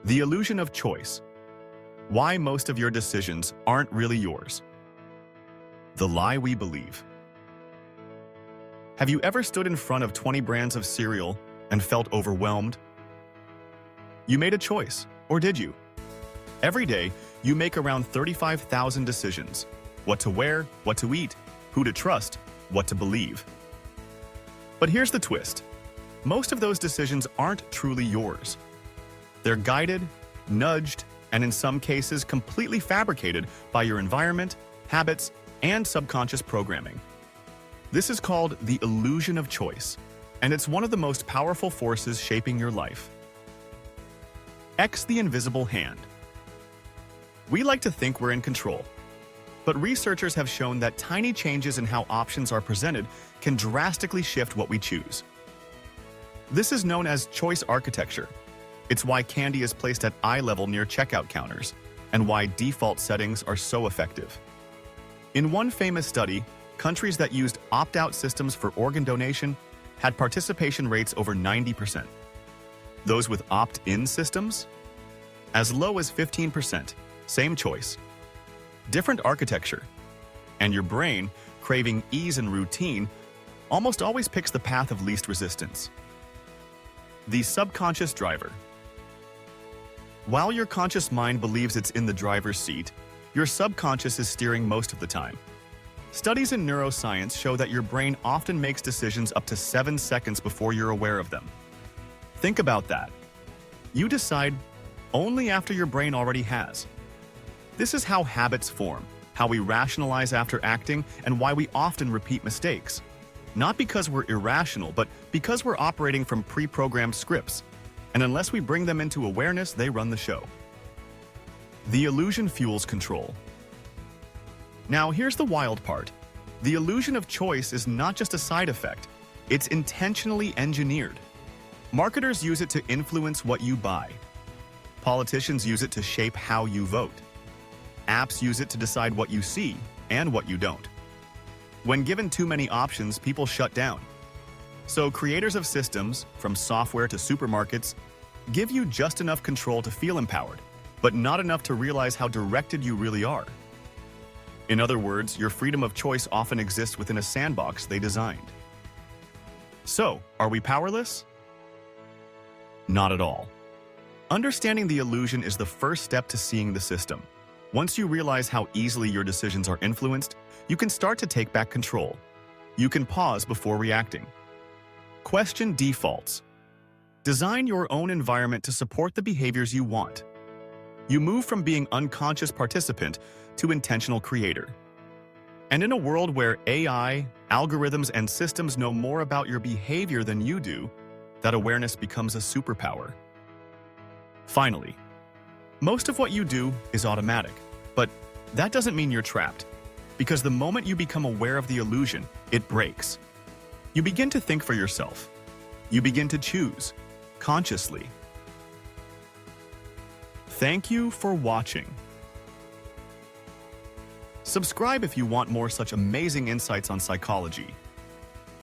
The illusion of choice. Why most of your decisions aren't really yours. The lie we believe. Have you ever stood in front of 20 brands of cereal and felt overwhelmed? You made a choice, or did you? Every day, you make around 35,000 decisions. What to wear, what to eat, who to trust, what to believe. But here's the twist. Most of those decisions aren't truly yours. They're guided, nudged, and in some cases completely fabricated by your environment, habits, and subconscious programming. This is called the illusion of choice, and it's one of the most powerful forces shaping your life. X the invisible hand. We like to think we're in control, but researchers have shown that tiny changes in how options are presented can drastically shift what we choose. This is known as choice architecture. It's why candy is placed at eye level near checkout counters, and why default settings are so effective. In one famous study, countries that used opt-out systems for organ donation had participation rates over 90%. Those with opt-in systems? As low as 15%. Same choice. Different architecture. And your brain, craving ease and routine, almost always picks the path of least resistance. The subconscious driver. While your conscious mind believes it's in the driver's seat, your subconscious is steering most of the time. Studies in neuroscience show that your brain often makes decisions up to 7 seconds before you're aware of them. Think about that. You decide only after your brain already has. This is how habits form, how we rationalize after acting, and why we often repeat mistakes. Not because we're irrational, but because we're operating from pre-programmed scripts. And unless we bring them into awareness, they run the show. The illusion fuels control. Now, here's the wild part. The illusion of choice is not just a side effect. It's intentionally engineered. Marketers use it to influence what you buy. Politicians use it to shape how you vote. Apps use it to decide what you see and what you don't. When given too many options, people shut down. So creators of systems, from software to supermarkets, give you just enough control to feel empowered, but not enough to realize how directed you really are. In other words, your freedom of choice often exists within a sandbox they designed. So, are we powerless? Not at all. Understanding the illusion is the first step to seeing the system. Once you realize how easily your decisions are influenced, you can start to take back control. You can pause before reacting. Question defaults. Design your own environment to support the behaviors you want. You move from being unconscious participant to intentional creator. And in a world where AI, algorithms, and systems know more about your behavior than you do, that awareness becomes a superpower. Finally, most of what you do is automatic, but that doesn't mean you're trapped, because the moment you become aware of the illusion, it breaks. You begin to think for yourself. You begin to choose, consciously. Thank you for watching. Subscribe if you want more such amazing insights on psychology.